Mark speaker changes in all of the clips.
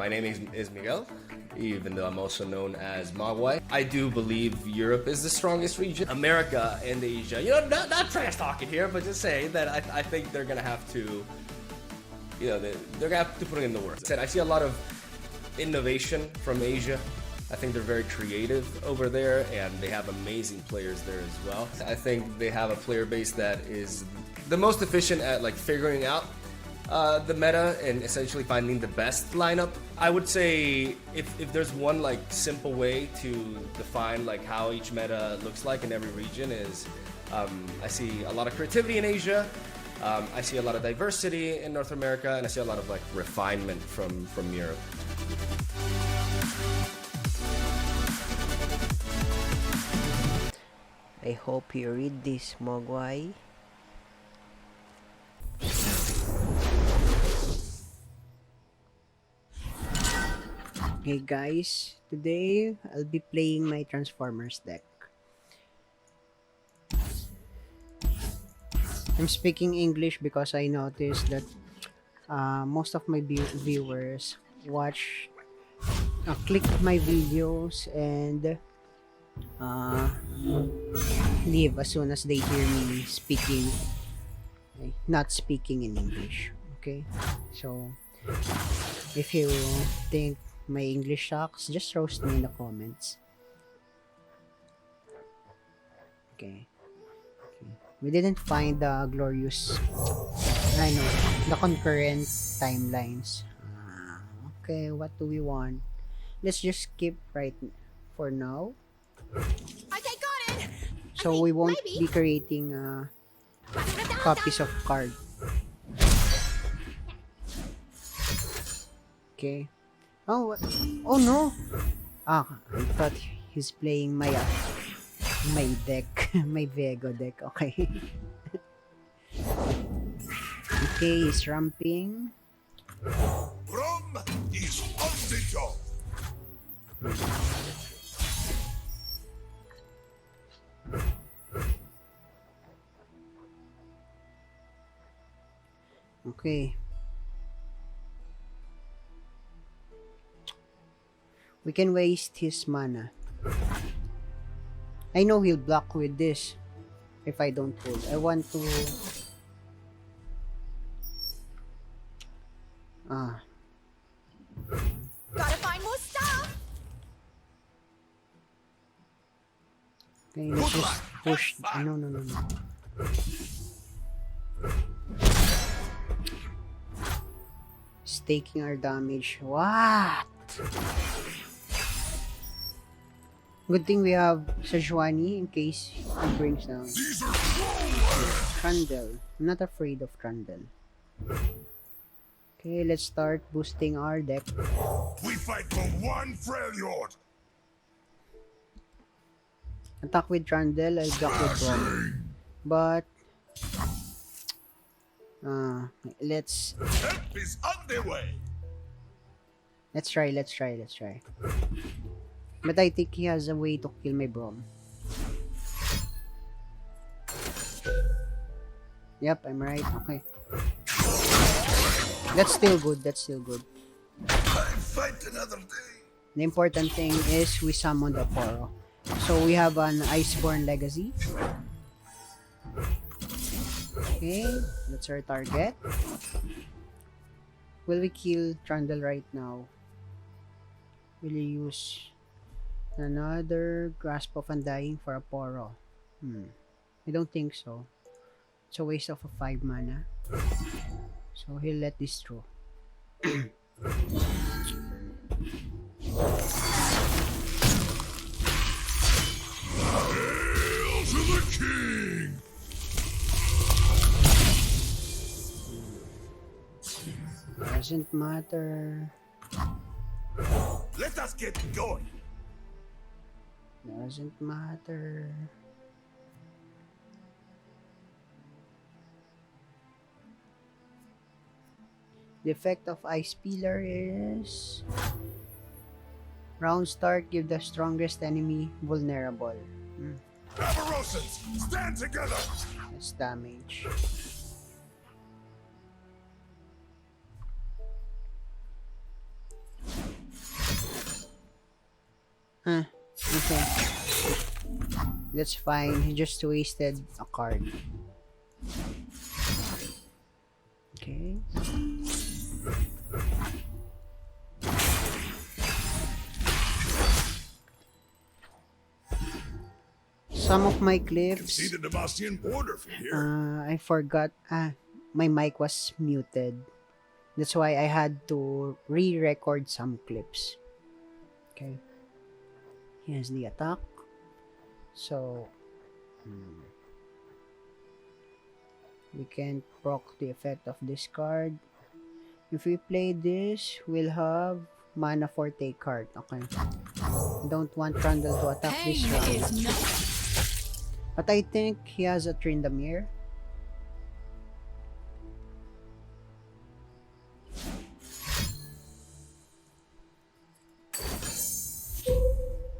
Speaker 1: My name is Miguel, even though I'm also known as Mogwai. I do believe Europe is the strongest region. America and Asia, not trash talking here, but just saying that I think they're gonna have to, they're gonna have to put in the work. I see a lot of innovation from Asia. I think they're very creative over there, and they have amazing players there as well. I think they have a player base that is the most efficient at like figuring out the meta and essentially finding the best lineup. I would say if there's one like simple way to define like how each meta looks like in every region is, I see a lot of creativity in Asia. I see a lot of diversity in North America, and I see a lot of like refinement from Europe.
Speaker 2: I hope you read this, Mogwai. Hey guys, today I'll be playing my Transformers deck. I'm speaking English because I noticed that most of my viewers click my videos and leave as soon as they hear me speaking, not speaking in English. Okay, so if you think my English sucks, just roast me in the comments. Okay. We didn't find the glorious, the concurrent timelines. Okay, what do we want? Let's just skip right for now.
Speaker 3: Okay, got it.
Speaker 2: So we won't be creating copies of card. Okay. Oh no. I thought he's playing my deck, my Vego deck. Okay. Okay, he's ramping.
Speaker 4: Rum is on the job.
Speaker 2: Okay. We can waste his mana. I know he'll block with this if I don't pull. I want to...
Speaker 3: Gotta find more stuff.
Speaker 2: Okay, let's just push... No. Staking our damage. What? Good thing we have Sejuani in case he brings down Trundle. I'm not afraid of Trundle. Okay, let's start boosting our deck.
Speaker 4: We fight for one Freljord.
Speaker 2: Attack with Trundle, I'll block with Braum. But let's
Speaker 4: Help is on the way.
Speaker 2: let's try. But I think he has a way to kill my Braum. Yep, I'm right. Okay. That's still good.
Speaker 4: I fight another day.
Speaker 2: The important thing is we summoned a Poro. So we have an Iceborne Legacy. Okay, that's our target. Will we kill Trundle right now? Will you use another Grasp of Undying for a Poro? I don't think so. It's a waste of a 5 mana. So he'll let this through.
Speaker 4: Hail to the king.
Speaker 2: Doesn't matter.
Speaker 4: Let us get going.
Speaker 2: Doesn't matter. The effect of Ice Pillar is round start, give the strongest enemy vulnerable.
Speaker 4: Barbarosans, stand together.
Speaker 2: That's damage. Huh. Okay. That's fine. He just wasted a card. Okay. Some of my
Speaker 4: You can see
Speaker 2: clips,
Speaker 4: the Demacian border from here.
Speaker 2: I forgot. My mic was muted. That's why I had to re-record some clips. Okay. Here's the attack. So, we can proc the effect of this card. If we play this, we'll have mana forte card. Okay. I don't want Randall to attack this
Speaker 3: Pain
Speaker 2: round.
Speaker 3: is not.
Speaker 2: But I think he has a Tryndamere.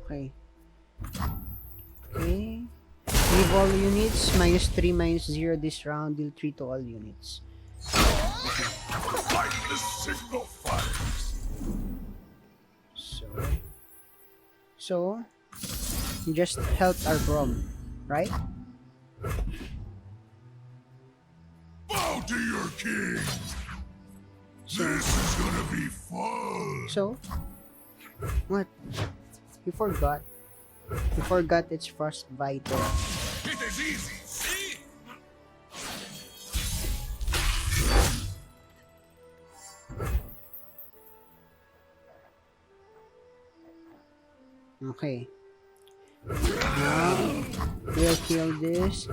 Speaker 2: Okay. Okay. Leave all units. -3, -0 this round. Deal 3 to all units.
Speaker 4: Fight the signal fires.
Speaker 2: So, you just helped our Brom, right?
Speaker 4: Bow to your king. This is gonna be fun.
Speaker 2: So, what? You forgot. You forgot it's Frost Vital.
Speaker 4: It is easy. See?
Speaker 2: Okay. Now, we'll kill this.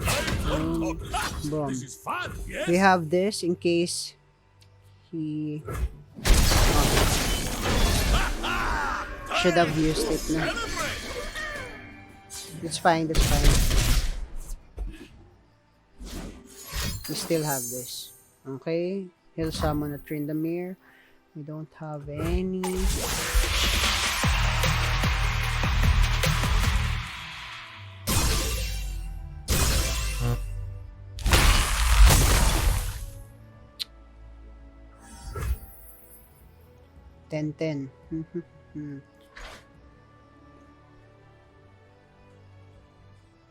Speaker 2: And boom.
Speaker 4: This is fun. Yes.
Speaker 2: We have this in case he should have used it na. It's fine, that's fine. We still have this. Okay. He'll summon a Tryndamere. We don't have any. Ten.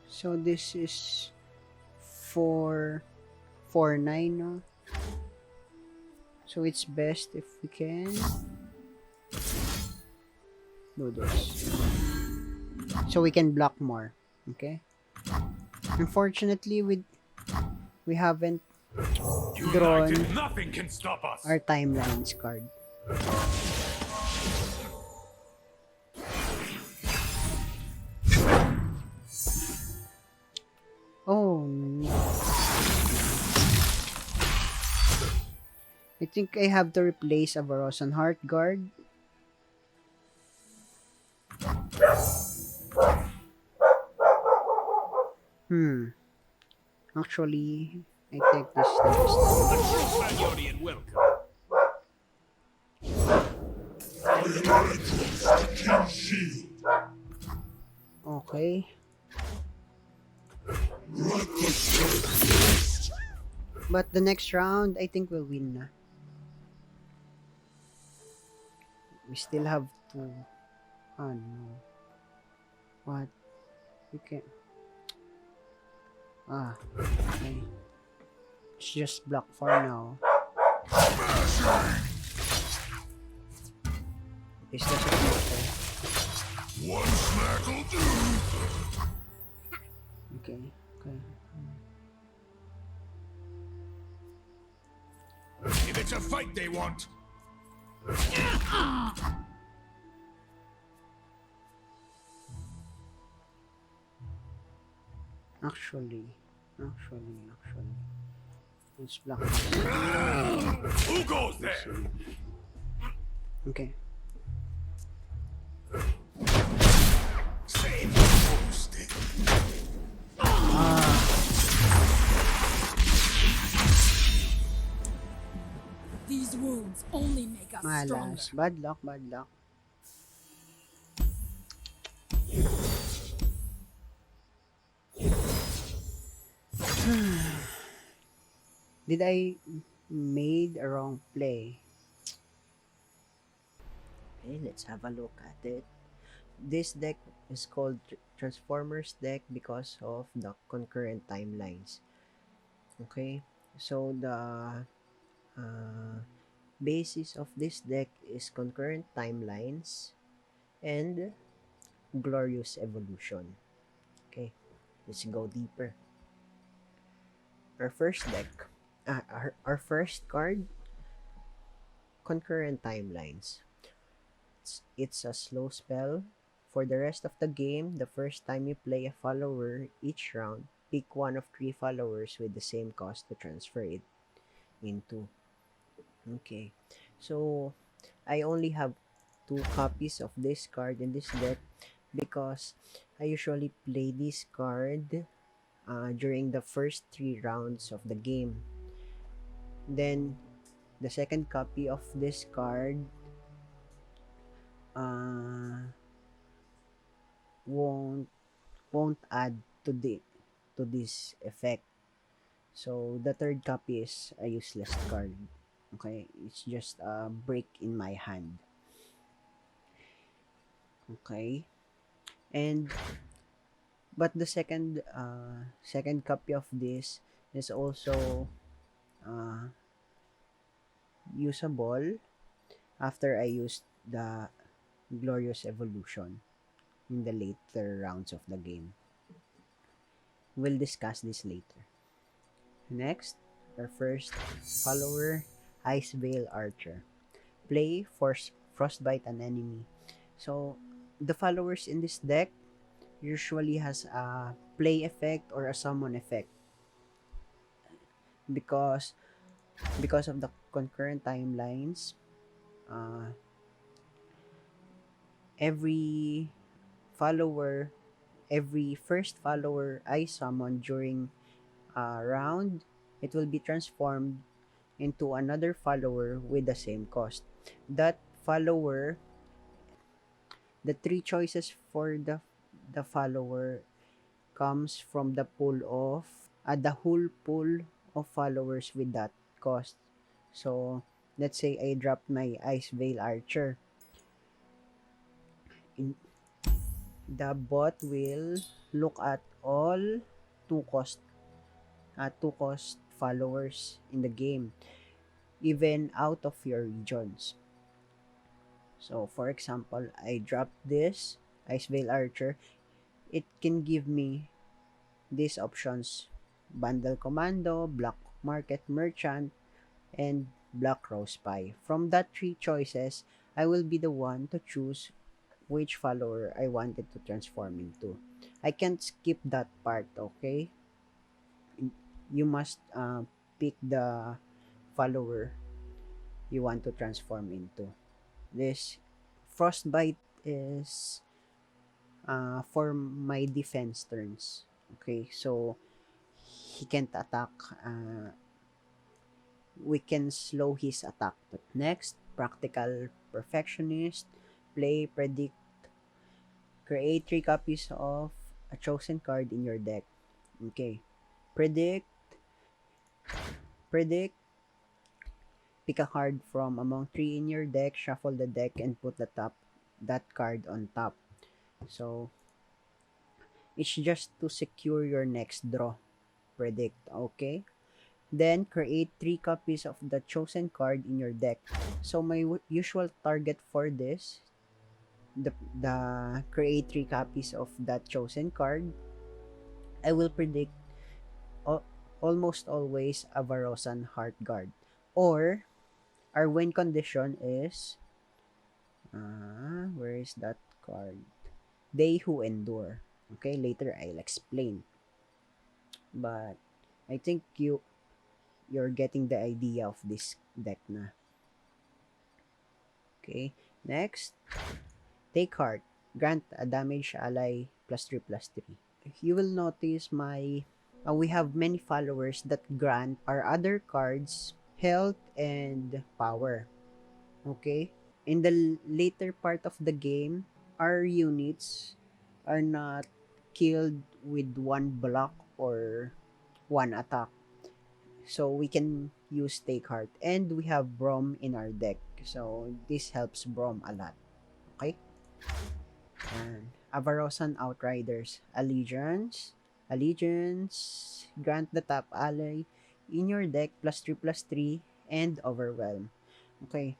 Speaker 2: So this is 4-9, no? So it's best if we can do this. So we can block more. Okay? Unfortunately, we haven't drawn
Speaker 4: Nothing can stop us.
Speaker 2: our timelines card. Oh no. I think I have to replace a Varosan Heart Guard. Actually, I think this is the best.
Speaker 4: Spaniardian welcome. King's shield.
Speaker 2: Okay. But the next round, I think we'll win na. We still have to... Oh no. What? We can... Okay. Let's just block for now. This doesn't matter.
Speaker 4: One smack'll do.
Speaker 2: Okay.
Speaker 4: If it's a fight they want.
Speaker 2: Actually. Let's block this.
Speaker 4: Who goes there?
Speaker 2: Okay.
Speaker 4: Save posted.
Speaker 3: These wounds only make us stronger.
Speaker 2: Malas. Bad luck. Did I made a wrong play? Okay, let's have a look at it.
Speaker 5: This deck is called Transformers deck because of the concurrent timelines. Okay, so the uh, basis of this deck is concurrent timelines and glorious evolution. Okay, let's go deeper. Our first deck, our first card, concurrent timelines. It's a slow spell. For the rest of the game, the first time you play a follower each round, pick one of three followers with the same cost to transfer it into. Okay, so I only have two copies of this card in this deck because I usually play this card during the first three rounds of the game. Then the second copy of this card uh, won't add to this effect. So the third copy is a useless card. Okay, it's just a break in my hand. Okay, and but the second copy of this is also uh, usable after I used the glorious evolution in the later rounds of the game. We'll discuss this later. Next, our first follower, Ice Veil Archer. Play, force frostbite an enemy. So the followers in this deck usually has a play effect or a summon effect because of the concurrent timelines. Uh, every follower, every first follower I summon during a round, it will be transformed into another follower with the same cost. That follower, the three choices for the follower comes from the pool of the whole pool of followers with that cost. So let's say I dropped my Ice Veil Archer. In, the bot will look at all two cost followers in the game, even out of your regions. So for example, I drop this Ice Veil Archer. It can give me these options: Bundle Commando, Black Market Merchant, and Black Rose Spy. From that three choices, I will be the one to choose which follower I wanted to transform into. I can't skip that part, okay? You must pick the follower you want to transform into. This Frostbite is for my defense turns. Okay, so he can't attack. We can slow his attack. Next, Practical Perfectionist. Play, predict, create 3 copies of a chosen card in your deck. Okay, predict, predict. Pick a card from among 3 in your deck, shuffle the deck, and put that card on top. So it's just to secure your next draw. Predict, okay? Then create 3 copies of the chosen card in your deck. So my usual target for this, the create 3 copies of that chosen card, I will predict almost always a Varosan Heart Guard. Or our win condition is where is that card? They Who Endure. Okay, later I'll explain. But I think you're getting the idea of this deck na. Okay, next, take heart. Grant a damage ally +3/+3. You will notice we have many followers that grant our other cards health and power. Okay? In the later part of the game, our units are not killed with one block or one attack. So we can use Take Heart. And we have Brom in our deck. So this helps Brom a lot. Okay? And Avarosan Outriders. Allegiance. Grant the top ally in your deck +3/+3 and Overwhelm. Okay.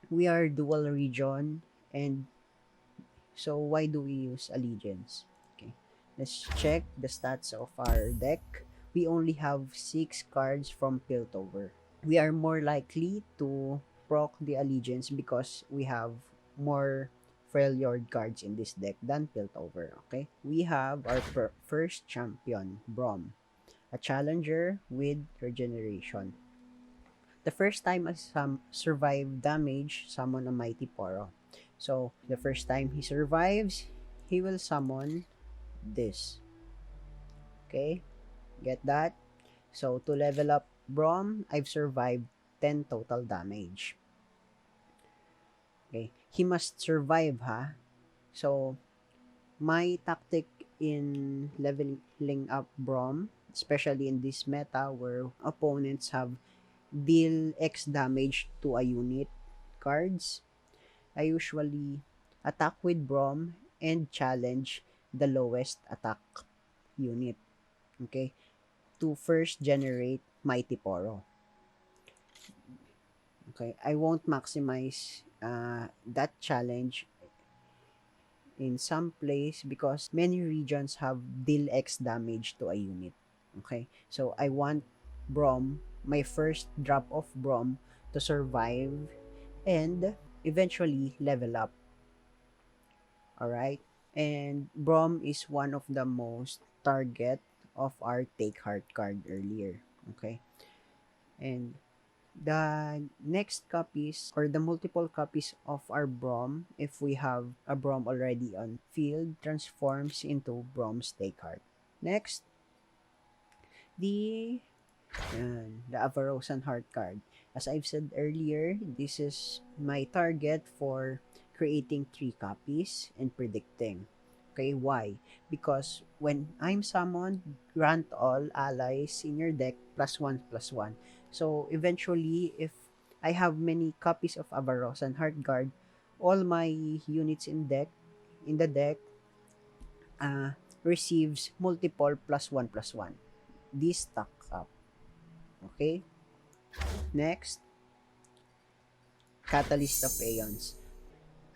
Speaker 5: We are dual region, and so why do we use Allegiance? Okay. Let's check the stats of our deck. We only have 6 cards from Piltover. We are more likely to proc the Allegiance because we have more Freljord cards in this deck than Piltover. Okay, we have our first champion, Brom, a challenger with regeneration. The first time I survive damage, summon a Mighty Poro. So, the first time he survives, he will summon this. Okay, get that? So, to level up Brom, I've survived 10 total damage. Okay, he must survive, ha? So, my tactic in leveling up Brom, especially in this meta where opponents have deal X damage to a unit cards, I usually attack with Brom and challenge the lowest attack unit. Okay, to first generate Mighty Poro. Okay, I won't maximize that challenge in some place because many regions have deal X damage to a unit. Okay, so I want Brom, my first drop of Brom, to survive and eventually level up. Alright, and Brom is one of the most target of our Take Heart card earlier. Okay, and the next copies or the multiple copies of our Brom, if we have a Brom already on field, transforms into Brom's Take Heart. Next, the Avarosan Heart card. As I've said earlier, this is my target for creating 3 copies and predicting. Okay, why? Because when I'm summoned, grant all allies in your deck +1/+1. So eventually, if I have many copies of Avarosan Heart Guard, all my units in the deck receives multiple +1/+1. This stacks up. Okay. Next, Catalyst of Aeons.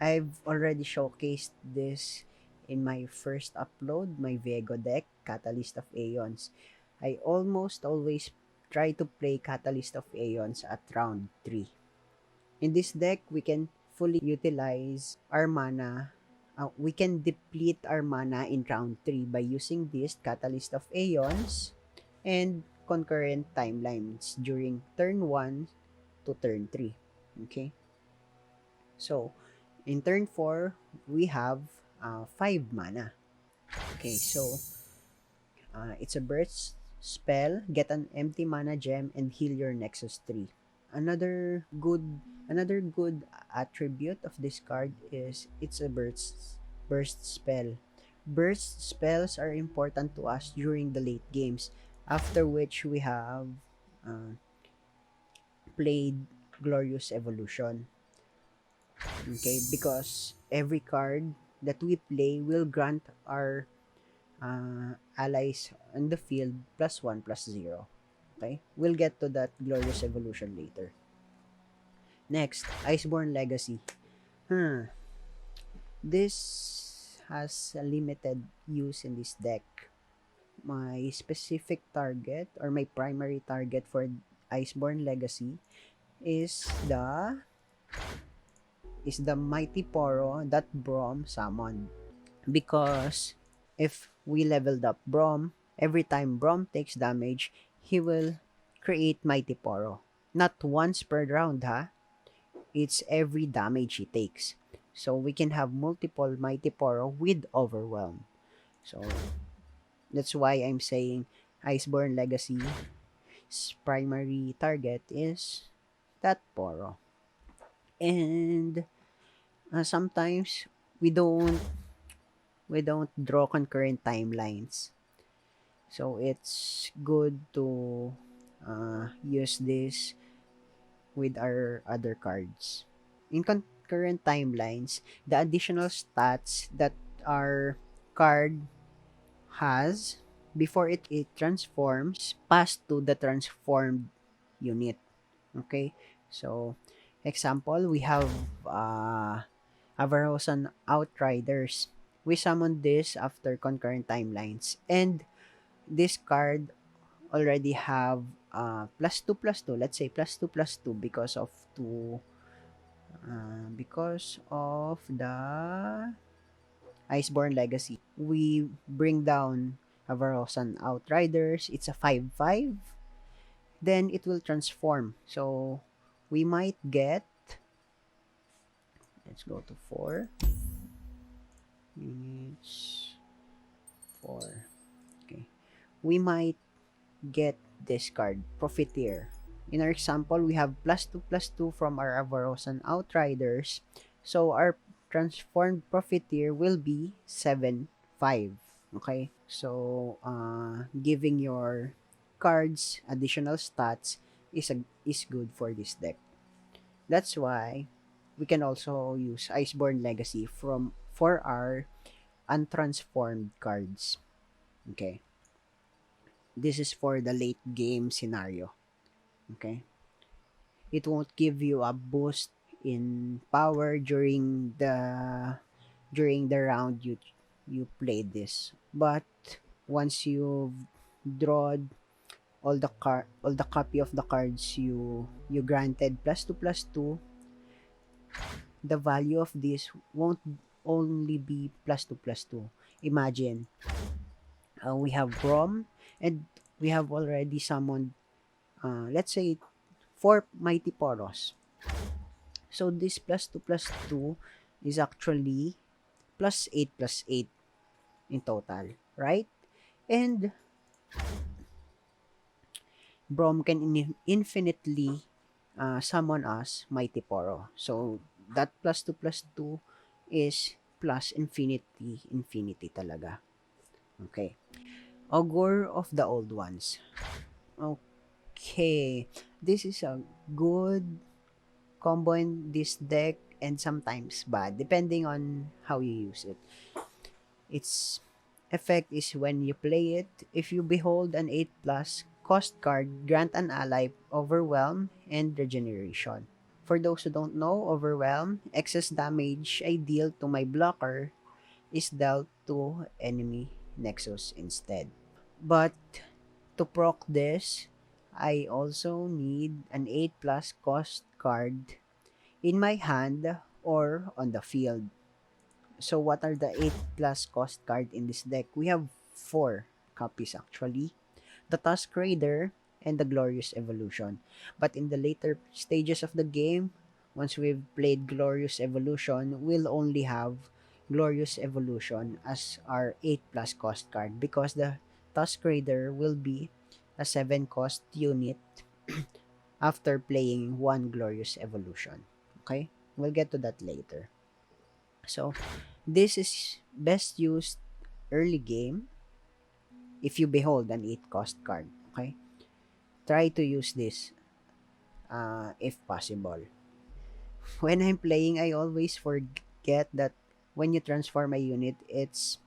Speaker 5: I've already showcased this in my first upload, my Vego deck, Catalyst of Aeons. I almost always try to play Catalyst of Aeons at round 3. In this deck, we can fully utilize our mana. We can deplete our mana in round 3 by using this Catalyst of Aeons and concurrent timelines during turn 1 to turn 3. Okay? So, in turn 4, we have 5 mana. Okay, so it's a burst spell, get an empty mana gem and heal your Nexus 3. Another good attribute of this card is it's a burst spell. Burst spells are important to us during the late games, after which we have played Glorious Evolution. Okay, because every card that we play will grant our allies on the field +1/+0. Okay, we'll get to that Glorious Evolution later. Next, Iceborne Legacy. This has a limited use in this deck. My specific target or my primary target for Iceborne Legacy is the Mighty Poro that Brom summoned. Because if we leveled up Brom, every time Brom takes damage, he will create Mighty Poro. Not once per round, ha? It's every damage he takes. So we can have multiple Mighty Poro with Overwhelm. So that's why I'm saying Iceborne Legacy's primary target is that Poro. And sometimes we don't draw concurrent timelines, so it's good to use this with our other cards. In concurrent timelines, the additional stats that our card has before it transforms pass to the transformed unit. Okay, so example, we have Avarosan Outriders. We summoned this after concurrent timelines, and this card already have +2/+2. Let's say +2/+2 because of the Iceborne Legacy. We bring down Avarosan Outriders. It's a 5/5. Then it will transform. So we might get, let's go to 4 units, 4. Okay, we might get this card, Profiteer. In our example, we have +2/+2 from our Avarosan Outriders. So our transformed Profiteer will be 7/5. Okay, so giving your cards additional stats is good for this deck. That's why we can also use Iceborne Legacy for our untransformed cards. Okay, this is for the late game scenario. Okay, it won't give you a boost in power during the round you played this, but once you've drawn all the copy of the cards you granted +2/+2, the value of this won't only be +2/+2. Imagine, we have Brom, and we have already summoned, let's say, 4 Mighty Poros. So this +2/+2 is actually +8/+8 in total, right? And Brom can infinitely summon us Mighty Poro. So that +2/+2 is plus infinity talaga. Okay. Augur of the Old Ones. Okay. This is a good combo in this deck and sometimes bad depending on how you use it. Its effect is when you play it, if you behold an 8+ cost card, grant an ally Overwhelm and Regeneration. For those who don't know, Overwhelm, excess damage I deal to my blocker is dealt to enemy Nexus instead. But to proc this, I also need an 8+ cost card in my hand or on the field. So what are the 8+ cost card in this deck? We have 4 copies actually. The Tusk Raider and the Glorious Evolution. But in the later stages of the game, once we've played Glorious Evolution, we'll only have Glorious Evolution as our 8+ cost card because the Tusk Raider will be a 7 cost unit after playing one Glorious Evolution. Okay? We'll get to that later. So, this is best used early game if you behold an 8 cost card. Okay? Try to use this if possible. When I'm playing, I always forget that when you transform a unit, it's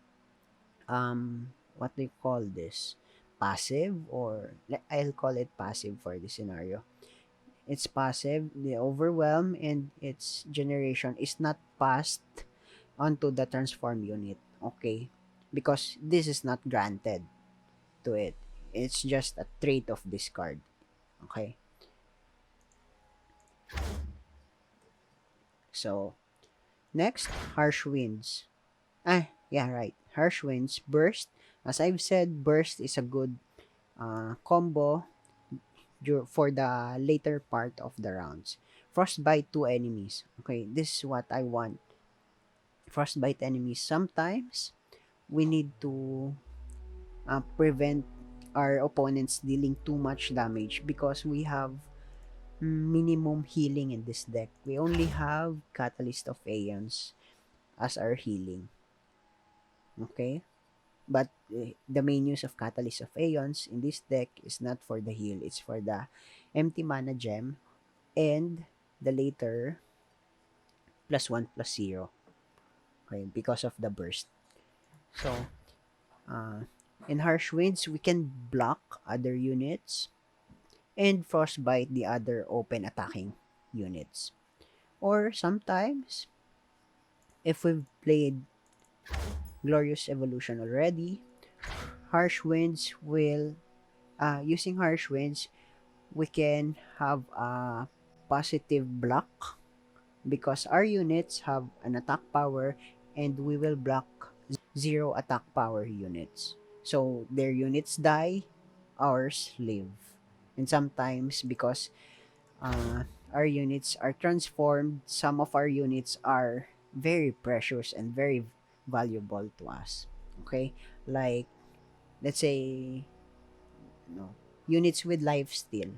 Speaker 5: what do you call this? Passive, or I'll call it passive for this scenario. It's passive. The Overwhelm and its generation is not passed onto the transform unit. Okay? Because this is not granted to it. It's just a trait of this card. Okay? So, next, Harsh Winds. Yeah, right. Harsh Winds, Burst. As I've said, Burst is a good combo for the later part of the rounds. Frostbite 2 enemies. Okay, this is what I want. Frostbite enemies. Sometimes, we need to prevent our opponents dealing too much damage because we have minimum healing in this deck. We only have Catalyst of Aeons as our healing. Okay? But the main use of Catalyst of Aeons in this deck is not for the heal. It's for the empty mana gem and the later +1/+0. Okay, because of the burst. So, in harsh winds, we can block other units and frostbite the other open attacking units. Or sometimes, if we've played Glorious Evolution already, harsh winds will, using harsh winds, we can have a positive block because our units have an attack power and we will block zero attack power units. So their units die, ours live. And sometimes because our units are transformed, some of our units are very precious and very valuable to us. Okay? Like, let's say, no, units with life steal.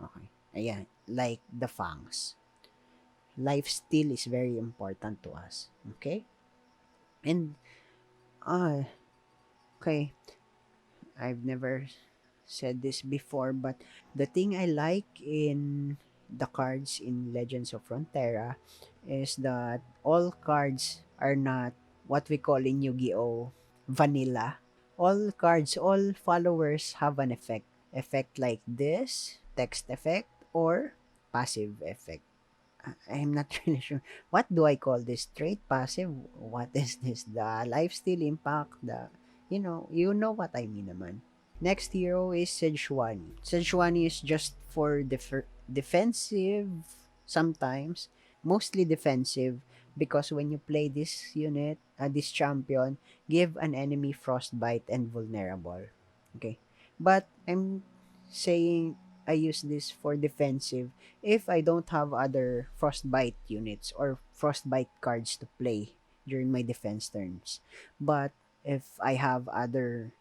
Speaker 5: Okay. Ayan, like the fangs. Life steal is very important to us. Okay? And, uh, okay, I've never said this before, but the thing I like in the cards in Legends of Runeterra is that all cards are not what we call in Yu-Gi-Oh! Vanilla. All cards, all followers have an effect. Effect like this, text effect, or passive effect. I'm not really sure. What do I call this? Straight passive? What is this? The lifesteal impact? You know what I mean naman. Next hero is Sejuani. Sejuani is just for defensive sometimes, mostly defensive because when you play this unit, this champion, give an enemy frostbite and vulnerable. Okay. But I'm saying I use this for defensive if I don't have other frostbite units or frostbite cards to play during my defense turns. But if I have other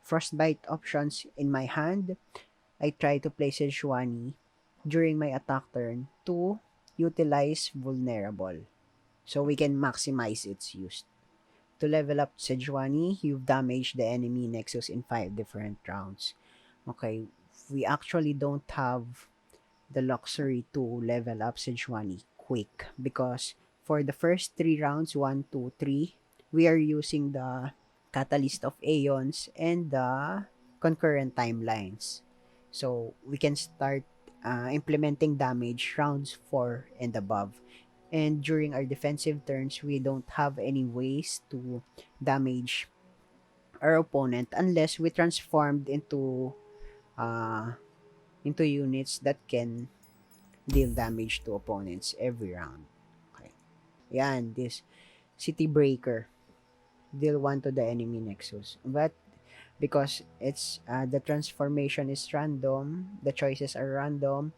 Speaker 5: frostbite options in my hand, I try to play Sejuani during my attack turn to utilize vulnerable so we can maximize its use. To level up Sejuani, you've damaged the enemy Nexus in 5 different rounds. Okay, we actually don't have the luxury to level up Sejuani quick because for the first 3 rounds, 1, 2, 3, we are using the Catalyst of Aeons and the concurrent timelines. So we can start implementing damage rounds 4 and above. And during our defensive turns, we don't have any ways to damage our opponent unless we transformed uh, into units that can deal damage to opponents every round. Okay. Yan, this City Breaker. Deal 1 to the enemy Nexus. But because it's the transformation is random, the choices are random,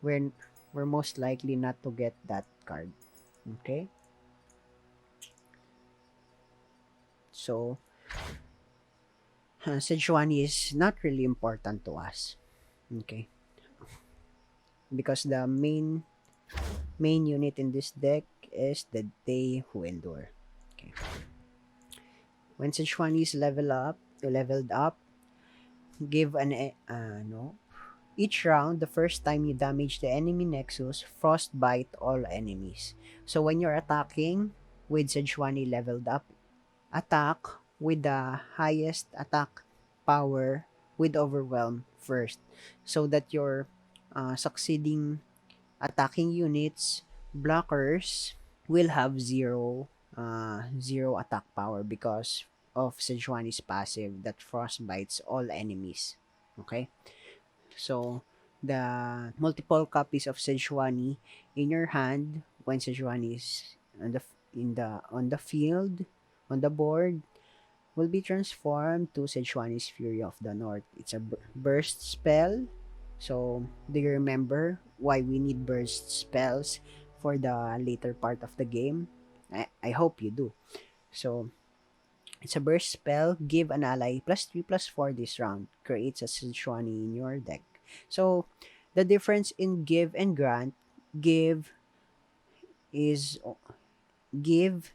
Speaker 5: we're most likely not to get that card. Okay? So, Sejuani is not really important to us. Okay? Because the main unit in this deck is the They Who Endure. Okay. When Sejuani is leveled up, give each round, the first time you damage the enemy Nexus, frostbite all enemies. So when you're attacking with Sejuani leveled up, attack with the highest attack power with Overwhelm first, so that your succeeding attacking units, blockers, will have zero attack power because of Sejuani's passive that frostbites all enemies. Okay? So, the multiple copies of Sejuani in your hand when Sejuani is on the field, on the board, will be transformed to Sejuani's Fury of the North. It's a burst spell. So, do you remember why we need burst spells for the later part of the game? I hope you do. So, it's a burst spell. Give an ally +3/+4 this round. Creates a Sejuani in your deck. So, the difference in give and grant, give is give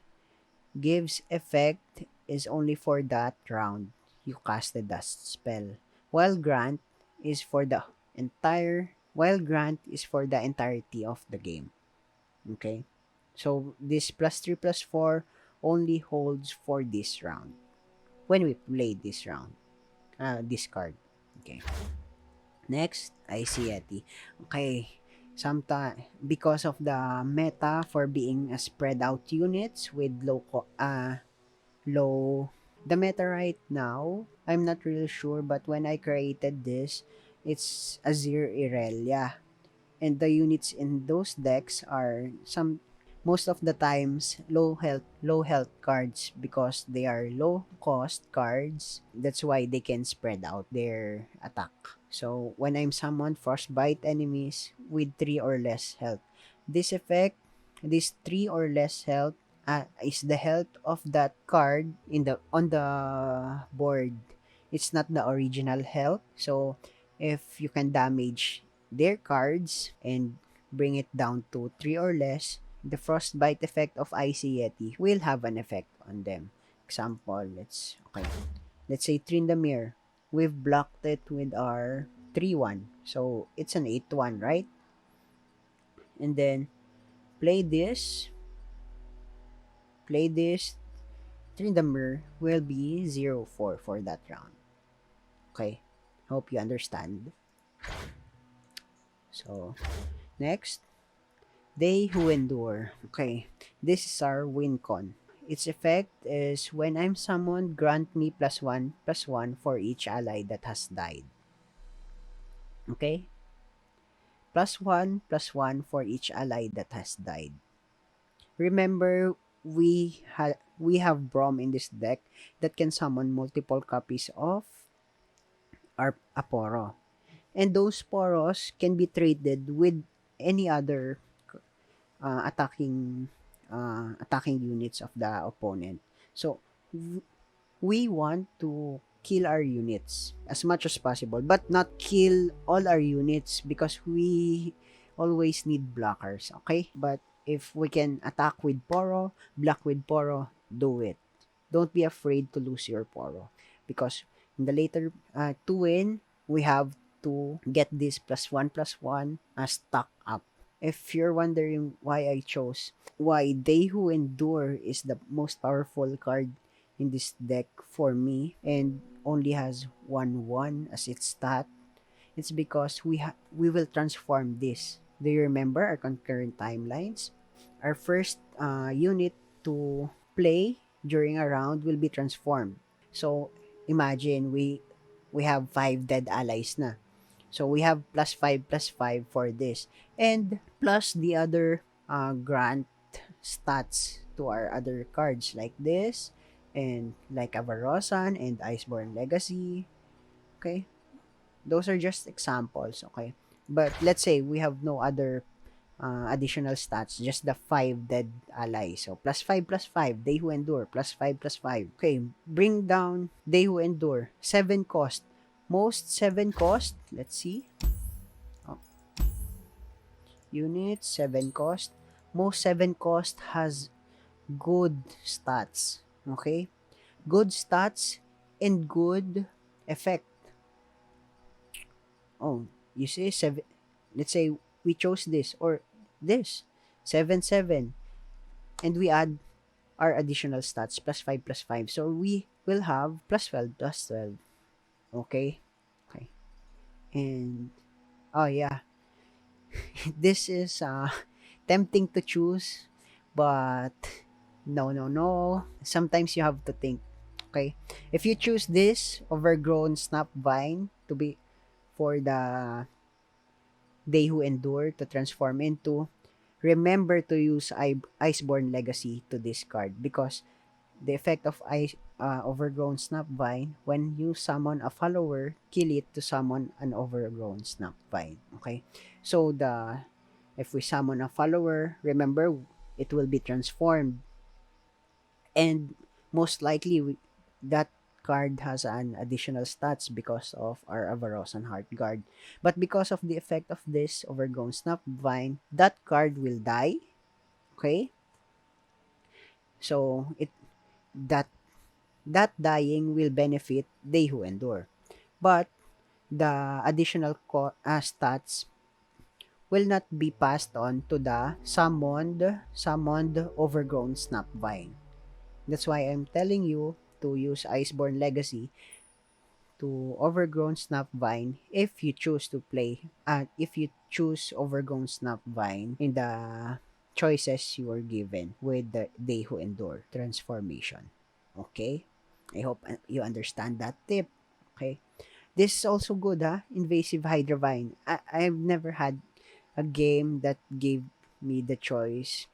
Speaker 5: gives effect is only for that round you cast the dust spell, while grant is for the entire while grant is for the entirety of the game. Okay? So this +3/+4 only holds for this round. When we play this round, this card. Okay. Next, I see Yeti. Okay. Sometimes because of the meta for being a spread out units with low the meta right now, I'm not really sure, but when I created this, it's Azir Irelia, and the units in those decks are some most of the times low health cards because they are low cost cards. That's why they can spread out their attack. So when I'm summoned frostbite enemies with 3 or less health, this effect, this 3 or less health, is the health of that card in the on the board. It's not the original health. So if you can damage their cards and bring it down to 3 or less, the frostbite effect of Icy Yeti will have an effect on them. Example, let's say Tryndamere. We've blocked it with our 3-1. So it's an 8-1, right? And then play this. Tryndamere will be 0-4 for that round. Okay? Hope you understand. So, next, They Who Endure. Okay, this is our win con. Its effect is when I'm summoned, grant me +1/+1 for each ally that has died. Okay? +1/+1 for each ally that has died. Remember, we have Braum in this deck that can summon multiple copies of our Aporo. And those Poros can be traded with any other uh, attacking attacking units of the opponent. So we want to kill our units as much as possible, but not kill all our units because we always need blockers, okay? But if we can attack with Poro, block with Poro, do it. Don't be afraid to lose your Poro because in the later to win, we have to get this +1/+1 stack up. If you're wondering why They Who Endure is the most powerful card in this deck for me and only has 1/1 as its stat, it's because we will transform this. Do you remember our concurrent timelines? Our first unit to play during a round will be transformed. So imagine we have 5 dead allies na. So we have +5/+5 for this. And plus the other grant stats to our other cards like this and like Avarosan and Iceborne Legacy. Okay? Those are just examples, okay? But let's say we have no other additional stats, just the 5 dead allies. So +5/+5, They Who Endure, +5/+5. Okay, bring down They Who Endure. 7 cost. Most 7 cost, let's see. Oh. Unit, 7 cost. Most 7 cost has good stats. Okay? Good stats and good effect. Oh, you see, 7. Let's say we chose this or this. 7/7. And we add our additional stats, +5/+5. So we will have +12/+12. Okay? Okay. And, oh yeah. This is tempting to choose, but no. Sometimes you have to think. Okay? If you choose this overgrown snapvine to be for the They Who Endure to transform into, remember to use Iceborne Legacy to discard because the effect of overgrown snapvine, when you summon a follower, kill it to summon an overgrown snapvine. Okay? So if we summon a follower, remember it will be transformed. And most likely that card has an additional stats because of our Avaros and Heart Guard. But because of the effect of this overgrown snapvine, that card will die. Okay? So that that dying will benefit They Who Endure. But the additional stats will not be passed on to the summoned overgrown snapvine. That's why I'm telling you to use Iceborne Legacy to overgrown snapvine if you choose to play, if you choose overgrown snapvine in the choices you were given with the They Who Endure transformation. Okay? I hope you understand that tip. Okay? This is also good, Invasive Hydravine. I've never had a game that gave me the choice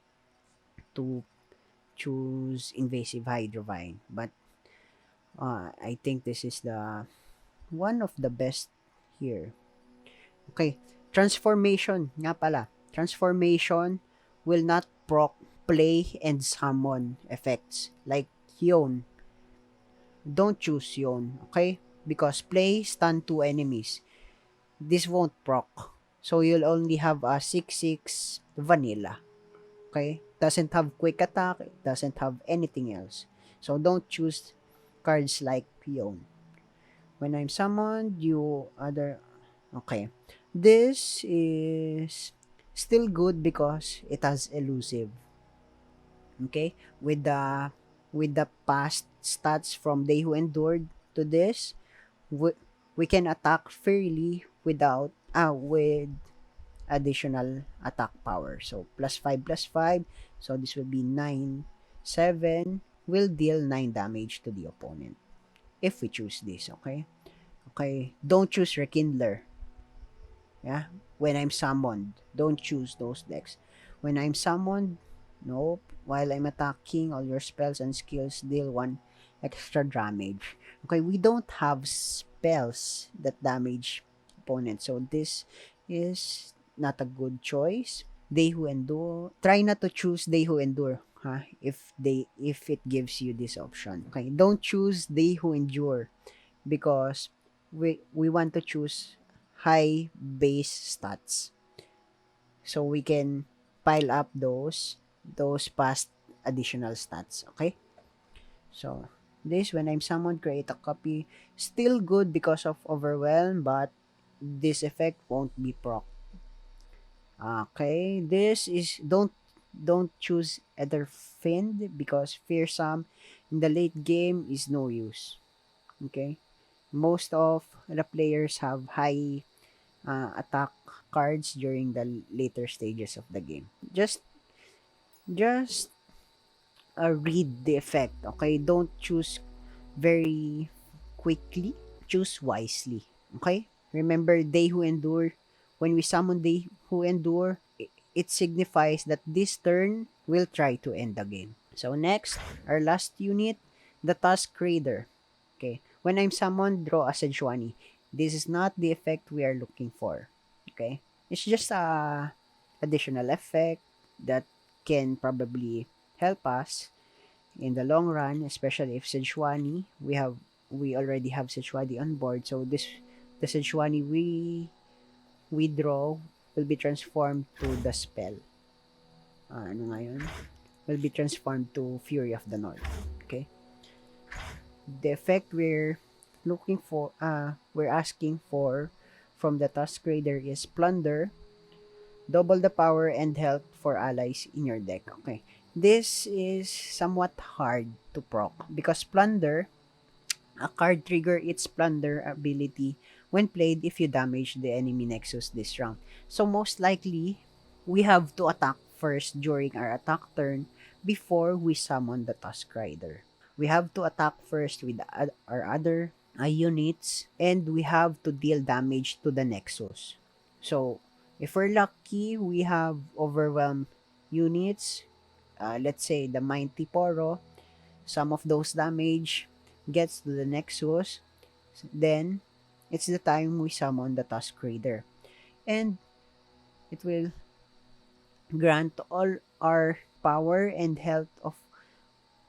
Speaker 5: to choose Invasive Hydravine. But I think this is the one of the best here. Okay. Transformation. Nga pala. Transformation will not proc play and summon effects. Like Yon. Don't choose Yon. Okay? Because play stun 2 enemies. This won't proc. So you'll only have a 6/6 vanilla. Okay? Doesn't have quick attack. It doesn't have anything else. So don't choose cards like Yon. When I'm summoned, you other... Okay. This is still good because it has elusive. Okay? With the past stats from They Who Endured to this, we can attack fairly without with additional attack power. So +5/+5. So this will be 9, 7 will deal 9 damage to the opponent if we choose this. Okay? Okay, don't choose Rekindler. Yeah, when I'm summoned, don't choose those decks. When I'm summoned, nope. While I'm attacking, all your spells and skills deal 1 extra damage. Okay, we don't have spells that damage opponents, so this is not a good choice. They Who Endure. Try not to choose They Who Endure. If it gives you this option. Okay, don't choose They Who Endure because we want to choose high base stats so we can pile up those past additional stats. Okay, so this, when I'm summoned, create a copy. Still good because of overwhelm, but this effect won't be proc. Okay, this is don't choose Etherfiend because fearsome in the late game is no use. Okay, most of the players have high attack cards during the later stages of the game. Just read the effect. Okay, don't choose very quickly. Choose wisely. Okay, remember They Who Endure. When we summon They Who Endure, it signifies that this turn will try to end the game. So next, our last unit, the Tusk Raider. Okay, when I'm summoned, draw a Sejuani. This is not the effect we are looking for. Okay, it's just a additional effect that can probably help us in the long run, especially if Sejuani, we already have Sejuani on board. So the Sejuani we draw will be transformed to the spell. Ano nga yun? Will be transformed to Fury of the North. Okay? The effect we're asking for from the Tusk Raider is Plunder, double the power and health for allies in your deck. Okay. This is somewhat hard to proc because Plunder, a card trigger its Plunder ability when played if you damage the enemy Nexus this round. So most likely, we have to attack first during our attack turn before we summon the Tusk Rider. We have to attack first with our other units and we have to deal damage to the Nexus. So, if we're lucky, we have overwhelmed units. Let's say the Mighty Poro. Some of those damage gets to the Nexus. Then, it's the time we summon the Tusk Raider. And it will grant all our power and health of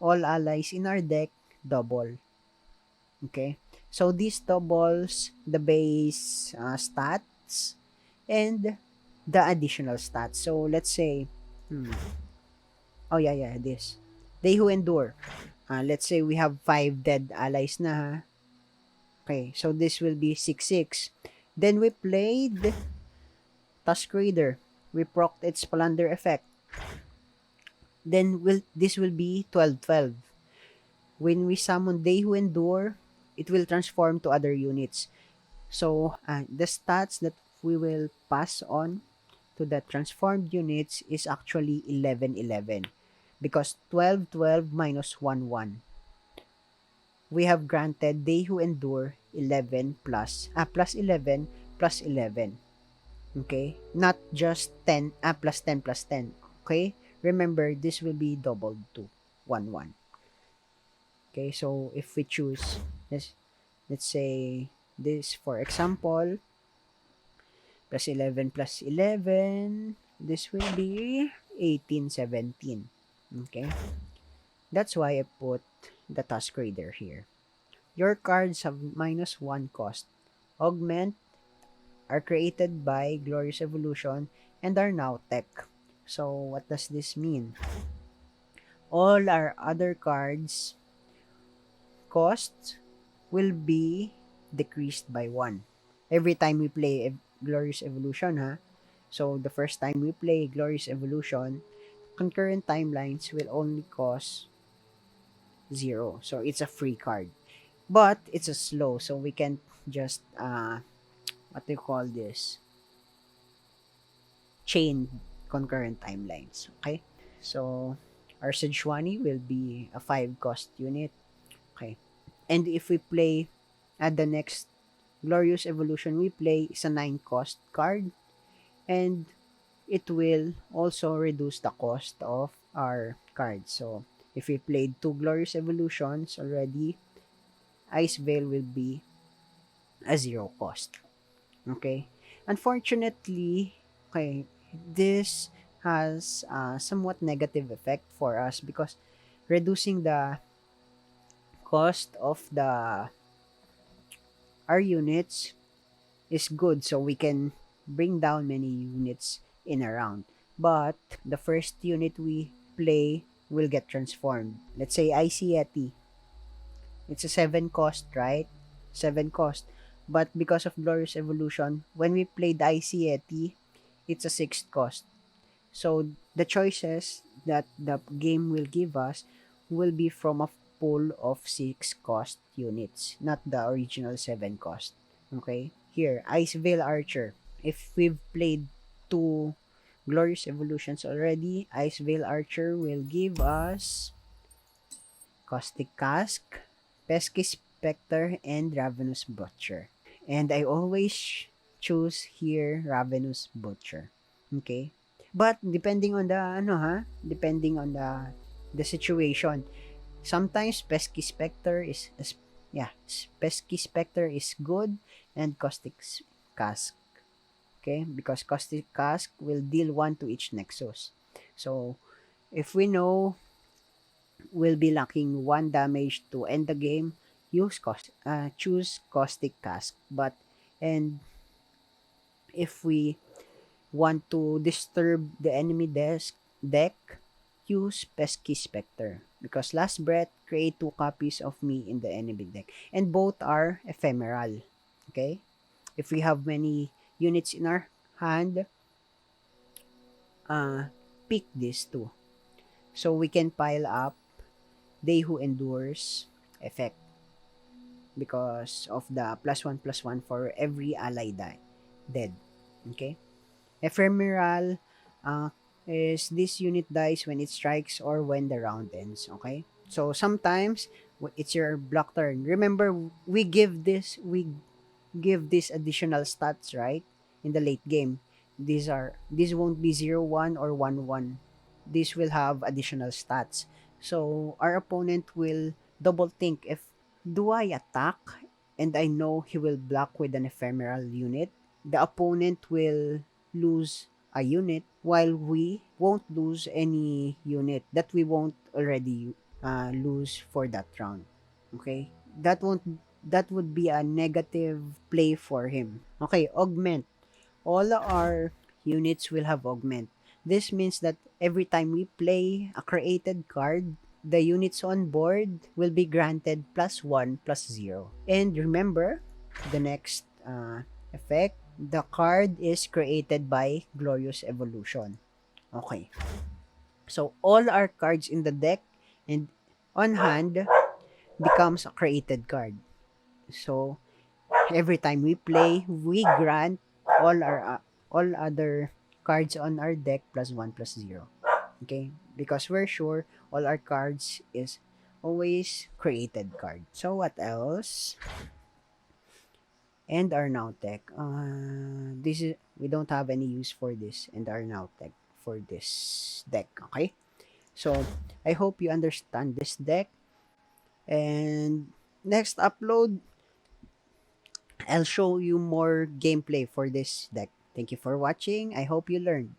Speaker 5: all allies in our deck double. Okay? So, this doubles the base stats and the additional stats. So, let's say, oh yeah, this. They Who Endure. Let's say we have 5 dead allies na. Okay, so this will be 6/6. Then we played Tusk Raider. We procced its Plunder effect. Then this will be 12-12. When we summon They Who Endure, it will transform to other units. So, the stats that we will pass on to the transformed units is actually 11-11. Because 12-12 minus 1-1. We have granted They Who Endure 11 plus 11 plus 11. Okay? Not just 10, plus 10 plus 10. Okay? Remember, this will be doubled to 1-1. Okay, so if we choose, let's say this, for example, plus 11 plus 11, this will be 18-17. Okay? That's why I put the Tusk Raider here. Your cards have -1 cost. Augment are created by Glorious Evolution and are now tech. So, what does this mean? All our other cards cost will be decreased by 1 every time we play Glorious Evolution, ha? So, the first time we play Glorious Evolution, concurrent timelines will only cost 0. So, it's a free card. But, it's a slow, so we can just, what do you call this? Chain concurrent timelines, okay? So, our Sejuani will be a 5 cost unit, okay? And if we play at the next Glorious Evolution we play is a 9 cost card, and it will also reduce the cost of our cards. So, if we played 2 Glorious Evolutions already, Ice Veil will be a 0 cost. Okay? Unfortunately, okay, this has somewhat negative effect for us because reducing the cost of our units is good, so we can bring down many units in a round. But the first unit we play will get transformed. Let's say Icy Yeti. It's a 7 cost, right? 7 cost. But because of Glorious Evolution, when we played Icy Yeti, it's a 6 cost. So the choices that the game will give us will be from a pool of 6 cost units, not the original 7 cost. Okay? Here, Ice Veil Archer. If we've played 2 Glorious Evolutions already, Ice Veil Archer will give us Caustic Cask, Pesky Spectre, and Ravenous Butcher. And I always choose here Ravenous Butcher. Okay? But depending on the depending on the situation, sometimes Pesky Spectre is Pesky Spectre is good, and Caustic Cask. Okay? Because Caustic Cask will deal 1 to each Nexus. So, if we know we'll be lacking 1 damage to end the game, choose Caustic Cask. And if we want to disturb the enemy deck, use Pesky Spectre. Because Last Breath, create 2 copies of me in the enemy deck. And both are ephemeral. Okay? If we have many units in our hand, pick these 2. So we can pile up They Who Endures effect. Because of the +1/+1 for every ally dead. Okay? Ephemeral is this unit dies when it strikes or when the round ends. Okay? So sometimes it's your block turn. Remember, we give this additional stats, right? In the late game. These won't be 0-1 or 1-1. These will have additional stats. So our opponent will double think, if do I attack and I know he will block with an ephemeral unit, the opponent will lose a unit while we won't lose any unit that we won't already lose for that round. Okay? That would be a negative play for him. Okay, augment. All our units will have augment. This means that every time we play a created card, the units on board will be granted +1/+0. And remember, the next effect The card is created by Glorious Evolution. Okay. So all our cards in the deck and on hand becomes a created card. So every time we play, we grant all other cards on our deck +1/+0. Okay? Because we're sure all our cards is always created card. So what else? And our now tech. This is we don't have any use for this and our now tech for this deck. Okay? So I hope you understand this deck. And next upload, I'll show you more gameplay for this deck. Thank you for watching. I hope you learned.